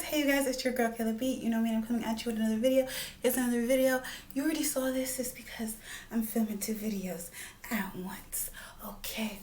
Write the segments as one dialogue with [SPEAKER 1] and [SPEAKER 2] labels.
[SPEAKER 1] Hey you guys, it's your girl Kayla B. You know me, I'm coming at you with another video. It's another video. You already saw this. It's because I'm filming two videos at once. Okay.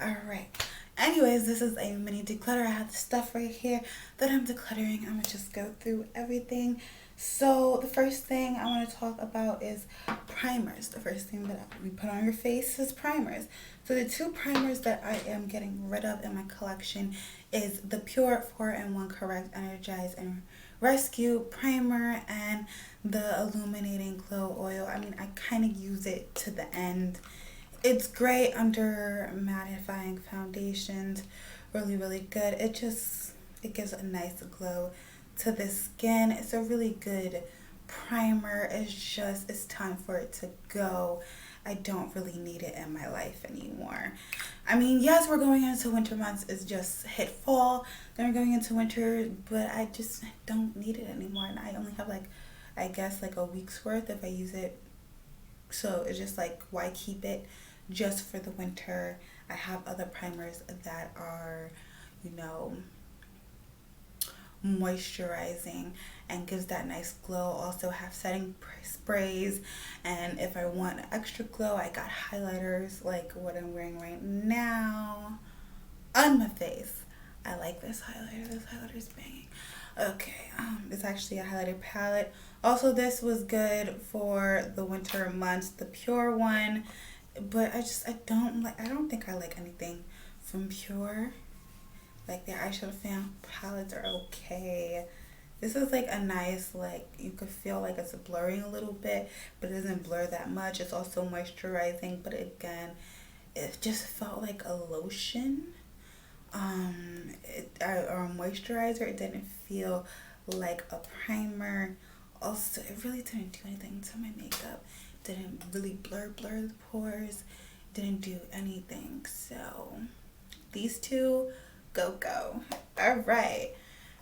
[SPEAKER 1] Alright. Anyways, this is a mini declutter. I have the stuff right here that I'm decluttering. I'm gonna just go through everything. So the first thing I want to talk about is primers. The first thing that we put on your face is primers. So the two primers that I am getting rid of in my collection is the Pure 4-in-1 Correct Energize and Rescue Primer and the Illuminating Glow Oil. I mean, I kind of use it to the end. It's great under mattifying foundations. Really good. It gives a nice glow to the skin. It's a really good primer. It's time for it to go. I don't really need it in my life anymore. I mean, yes, we're going into winter months. It's just hit fall, then we're going into winter, but I just don't need it anymore. And I only have I guess a week's worth if I use it. So it's just why keep it just for the winter? I have other primers that are, moisturizing and gives that nice glow. Also have setting sprays, and if I want extra glow, I got highlighters like what I'm wearing right now on my face. I like this highlighter. This highlighter's banging. Okay, it's actually a highlighter palette. Also, this was good for the winter months, the Pure one, but I don't think I like anything from Pure. The eyeshadow fan palettes are okay. This is a nice, you could feel it's blurring a little bit, but it doesn't blur that much. It's also moisturizing, but again, it just felt like a lotion or a moisturizer. It didn't feel like a primer. Also, it really didn't do anything to my makeup. Didn't really blur the pores. Didn't do anything. So these two, go. All right,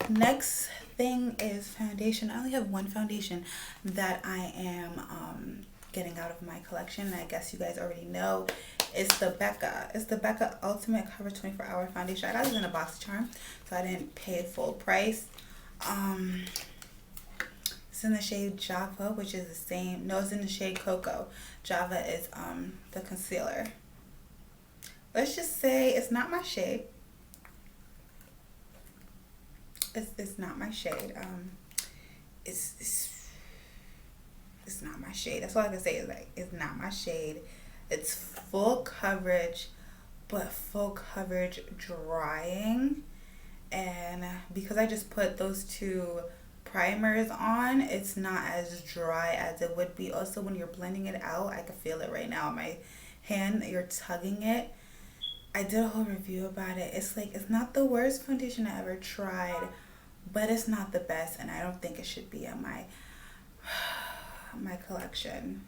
[SPEAKER 1] next thing is foundation. I only have one foundation that I am getting out of my collection. I guess you guys already know. It's the Becca Ultimate Cover 24-Hour Foundation. I got this in a box charm, so I didn't pay full price. It's in the shade Java, which is the same. No, it's in the shade Cocoa. Java is the concealer. Let's just say it's not my shade. It's not my shade. It's not my shade. That's all I can say is it's not my shade. It's full coverage, but full coverage drying. And because I just put those two primers on, it's not as dry as it would be. Also, when you're blending it out, I can feel it right now in my hand. You're tugging it. I did a whole review about it. It's not the worst foundation I ever tried, but it's not the best, and I don't think it should be in my collection.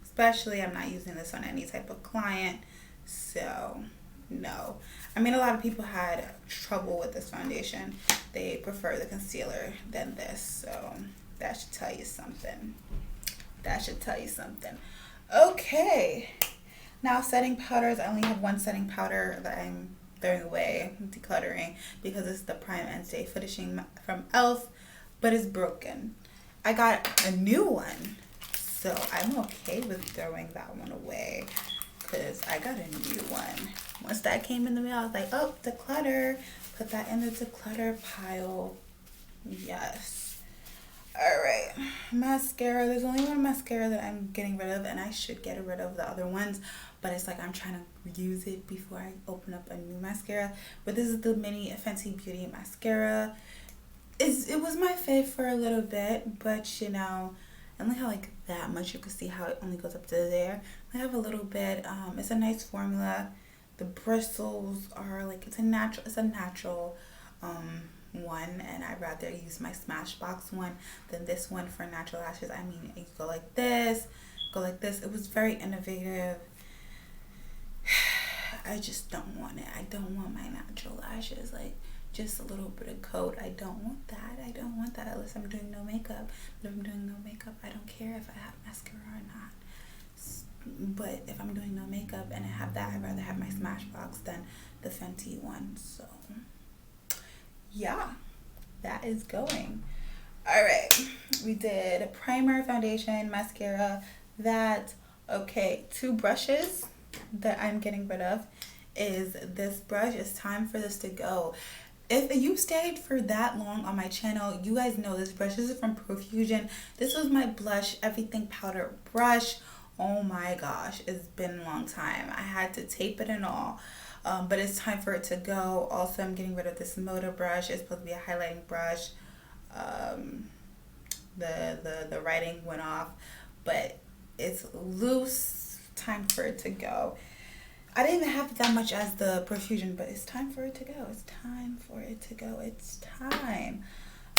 [SPEAKER 1] Especially, I'm not using this on any type of client, so no. I mean, a lot of people had trouble with this foundation. They prefer the concealer than this, so that should tell you something. Okay. Now, setting powders. I only have one setting powder that I'm throwing away, decluttering, because it's the Prime and Stay Finishing from e.l.f., but it's broken. I got a new one, so I'm okay with throwing that one away because I got a new one. Once that came in the mail, I was like, oh, declutter. Put that in the declutter pile. Yes. Alright, mascara. There's only one mascara that I'm getting rid of, and I should get rid of the other ones, but it's I'm trying to use it before I open up a new mascara. But this is the mini Fenty Beauty mascara. It was my fave for a little bit, but I only have that much. You can see how it only goes up to there. I have a little bit. It's a nice formula. The bristles are it's a natural one, and I'd rather use my Smashbox one than this one for natural lashes. I mean, you go like this. It was very innovative. I just don't want it. I don't want my natural lashes just a little bit of coat. I don't want that unless I'm doing no makeup. But if I'm doing no makeup, I don't care if I have mascara or not. But if I'm doing no makeup and I have that, I'd rather have my Smashbox than the Fenty one. So yeah, that is going. All right, we did primer, foundation, mascara, that. Okay, two brushes that I'm getting rid of is this brush. It's time for this to go. If you stayed for that long on my channel, you guys know this brush. This is from Profusion. This was my blush everything powder brush. Oh my gosh, it's been a long time. I had to tape it and all. But it's time for it to go. Also, I'm getting rid of this motor brush. It's supposed to be a highlighting brush. Um, the writing went off, but it's loose. Time for it to go. I didn't even have that much as the Profusion, but it's time for it to go. It's time for it to go. It's time.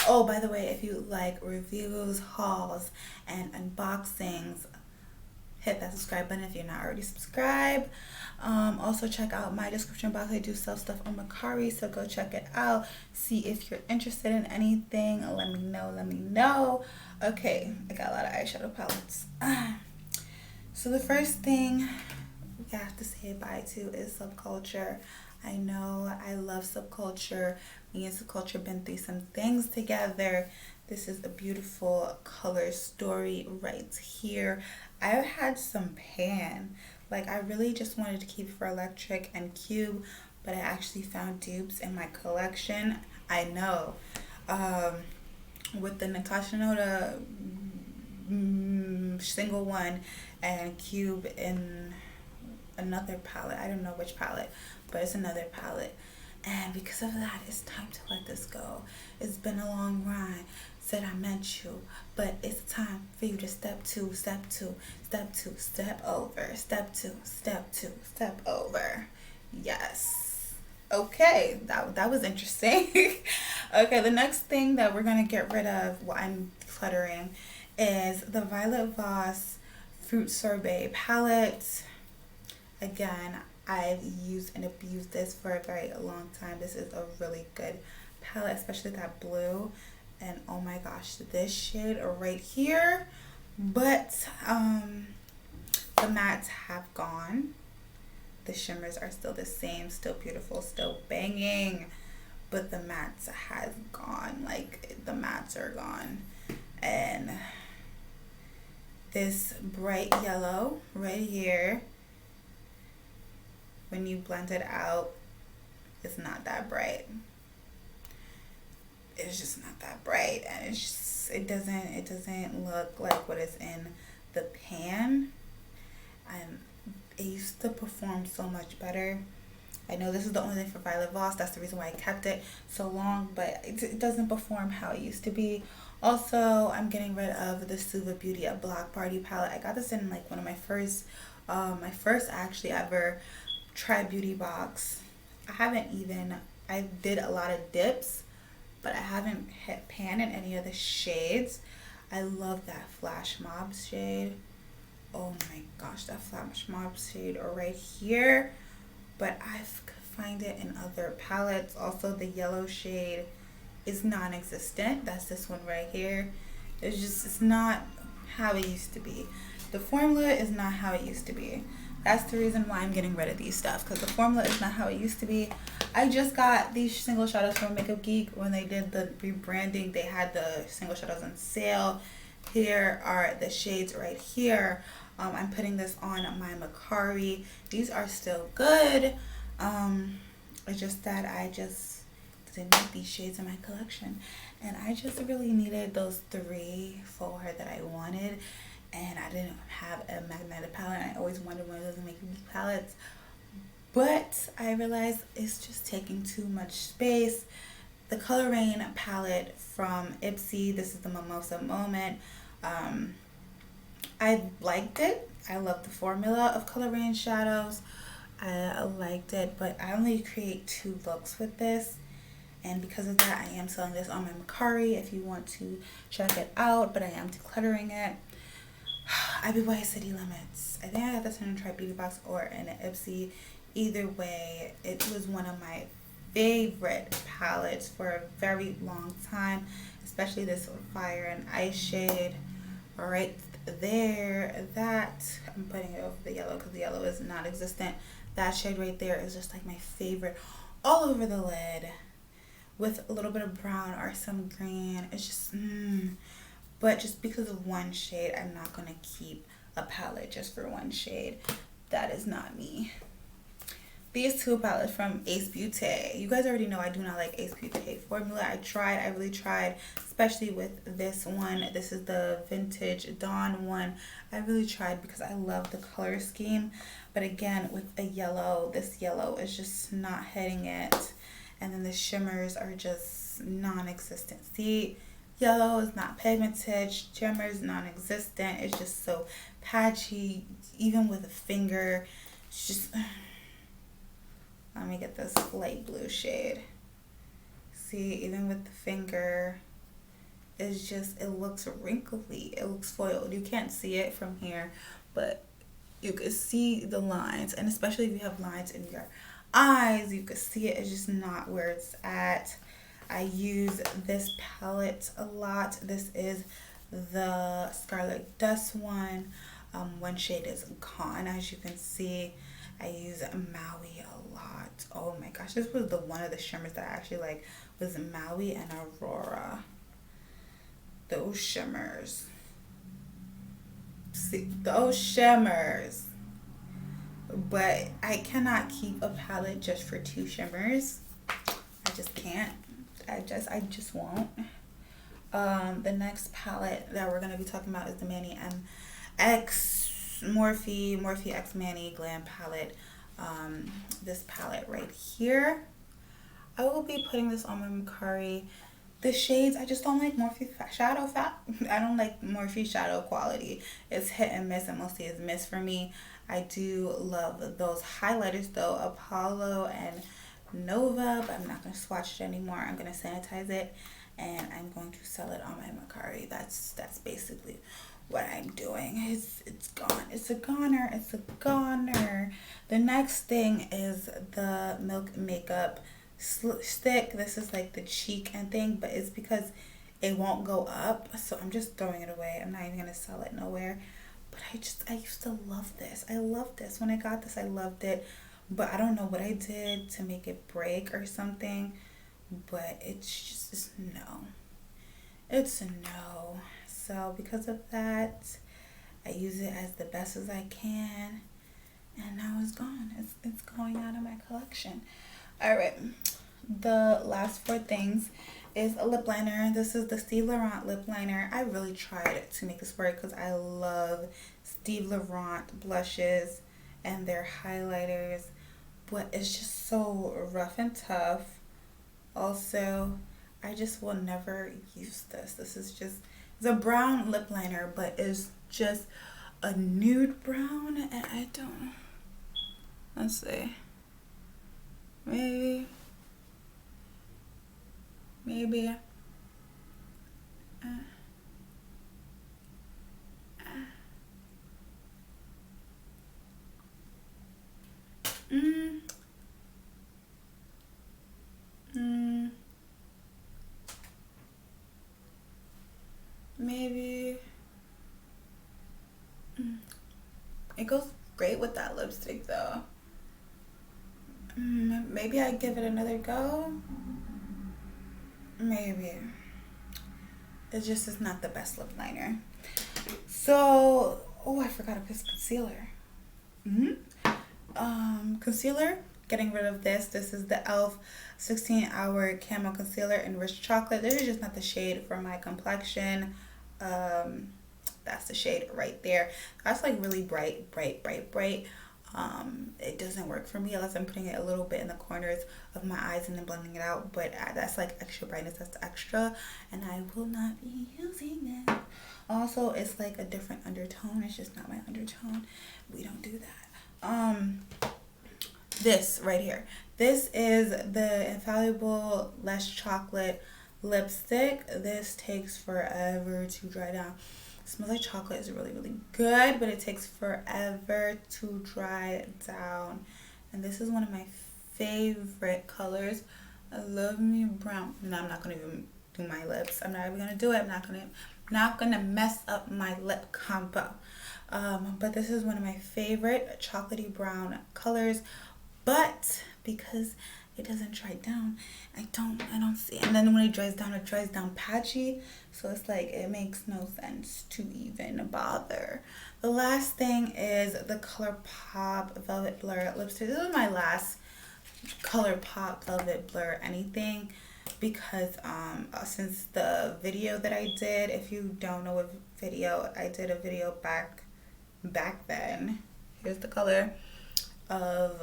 [SPEAKER 1] Oh, by the way, if you like reviews, hauls, and unboxings, hit that subscribe button if you're not already subscribed. Also, check out my description box. I do sell stuff on Mercari, so go check it out. See if you're interested in anything. Let me know. Let me know. Okay, I got a lot of eyeshadow palettes. So the first thing we have to say bye to is Subculture. I know I love Subculture. Me and Subculture been through some things together. This is a beautiful color story right here. I've had some pan. Like, I really just wanted to keep it for electric and cube, but I actually found dupes in my collection. I know. With the Natasha Noda single one and cube in another palette. I don't know which palette, but it's another palette. And because of that, it's time to let this go. It's been a long ride. Said I meant you, but it's time for you to step two, step two, step two, step over, step two, step two, step over. Yes. Okay, that was interesting. Okay, the next thing that we're gonna get rid of, what I'm decluttering, is the Violet Voss Fruit Sorbet palette. Again, I've used and abused this for a very long time. This is a really good palette, especially that blue. And oh my gosh, this shade right here. But the mattes have gone. The shimmers are still the same, still beautiful, still banging. But the mattes has gone. Like, the mattes are gone. And this bright yellow right here, when you blend it out, it's not that bright. It's just not that bright, and it's just, it doesn't look like what is in the pan. And it used to perform so much better. I know this is the only thing for Violet Voss. That's the reason why I kept it so long, but it doesn't perform how it used to be. Also, I'm getting rid of the Suva Beauty, a Block Party palette. I got this in like one of my first actually ever Try Beauty box. I did a lot of dips, but I haven't hit pan in any of the shades. I love that Flash Mob shade. Oh my gosh, that Flash Mob shade right here. But I find it in other palettes. Also, the yellow shade is non-existent. That's this one right here. It's not how it used to be. The formula is not how it used to be. That's the reason why I'm getting rid of these stuff, because the formula is not how it used to be. I just got these single shadows from Makeup Geek. When they did the rebranding, they had the single shadows on sale. Here are the shades right here. I'm putting this on my Mercari. These are still good. It's just that I just didn't need these shades in my collection. And I just really needed those 3, 4 that I wanted. And I didn't have a magnetic palette. I always wanted one of those Makeup Geek palettes. But I realized it's just taking too much space. The Color Rain palette from Ipsy, this is the Mimosa Moment. I liked it. I love the formula of Color Rain shadows. I liked it, but I only create 2 looks with this. And because of that, I am selling this on my Mercari if you want to check it out, but I am decluttering it. IBY City Limits. I think I got this in a Try Beauty box or in an Ipsy. Either way, it was one of my favorite palettes for a very long time, especially this Fire and Ice shade right there. That, I'm putting it over the yellow because the yellow is non-existent. That shade right there is just like my favorite all over the lid. with a little bit of brown or some green. It's just, but just because of one shade, I'm not going to keep a palette just for one shade. That is not me. These two palettes from Ace Beauty. You guys already know I do not like Ace Beauty formula. I really tried, especially with this one. This is the Vintage Dawn one. I really tried because I love the color scheme. But again, with a yellow, this yellow is just not hitting it. And then the shimmers are just non-existent. See, yellow is not pigmented, shimmers non-existent. It's just so patchy, even with a finger. It's just... Let me get this light blue shade. See, even with the finger, it's just, it looks wrinkly. It looks foiled. You can't see it from here, but you could see the lines. And especially if you have lines in your eyes, you could see it. It's just not where it's at. I use this palette a lot. This is the Scarlet Dust one. One shade is Gone, as you can see. I use Maui a lot. Oh my gosh, this was the one of the shimmers that I actually like, was Maui and Aurora. Those shimmers. See, those shimmers. But I cannot keep a palette just for two shimmers. I just can't. I just won't. The next palette that we're gonna be talking about is the Manny MX Morphe X Manny Glam palette. This palette right here. I will be putting this on my Macari. The shades, I just don't like Morphe shadow I don't like Morphe shadow quality. It's hit and miss, and mostly it's miss for me. I do love those highlighters though, Apollo and Nova, but I'm not going to swatch it anymore. I'm going to sanitize it, and I'm going to sell it on my Macari. That's basically what I'm doing. It's gone. It's a goner. It's a goner. The next thing is the Milk Makeup stick. This is like the cheek and thing, but it's because it won't go up, so I'm just throwing it away. I'm not even going to sell it nowhere. But I used to love this. I loved this. When I got this, I loved it. But I don't know what I did to make it break or something. But it's no. It's a no. So because of that, I use it as the best as I can. And now it's gone. It's going out of my collection. Alright. The last four things is a lip liner. This is the Steve Laurent lip liner. I really tried to make this work because I love Steve Laurent blushes and their highlighters, but it's just so rough and tough. Also, I just will never use this. This is just, it's a brown lip liner, but it's just a nude brown, and I don't, let's see, maybe maybe it goes great with that lipstick though. Maybe I give it another go. Maybe. It just is not the best lip liner. So, oh, I forgot to put concealer. Concealer, getting rid of this. This is the e.l.f. 16-hour Camo Concealer in Rich Chocolate. This is just not the shade for my complexion. That's the shade right there. That's like really bright. It doesn't work for me unless I'm putting it a little bit in the corners of my eyes and then blending it out, but that's like extra brightness. That's extra, and I will not be using it. Also, it's like a different undertone. It's just not my undertone. We don't do that. This right here, this is the Infallible Less Chocolate lipstick. This takes forever to dry down. It smells like chocolate. Is really good, but it takes forever to dry down. And this is one of my favorite colors. I love me brown. No, I'm not gonna even do my lips. I'm not even gonna do it. I'm not gonna mess up my lip combo. But this is one of my favorite chocolatey brown colors. But because it doesn't dry down. I don't see, and then when it dries down patchy. So it's like it makes no sense to even bother. The last thing is the ColourPop Velvet Blur lipstick. This is my last ColourPop Velvet Blur anything, because since the video that I did, if you don't know what video I did, a video back then. Here's the color of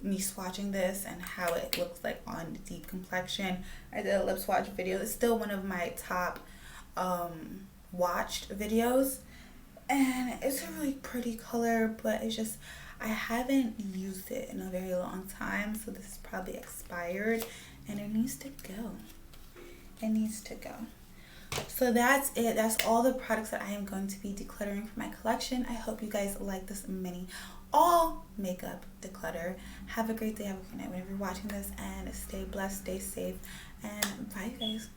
[SPEAKER 1] me swatching this and how it looks like on deep complexion. I did a lip swatch video. It's still one of my top watched videos, and it's a really pretty color, but it's just I haven't used it in a very long time, so this is probably expired and it needs to go. It needs to go. So that's it. That's all the products that I am going to be decluttering for my collection. I hope you guys like this mini all makeup declutter. Have a great day, have a great night whenever you're watching this, and stay blessed, stay safe, and bye guys.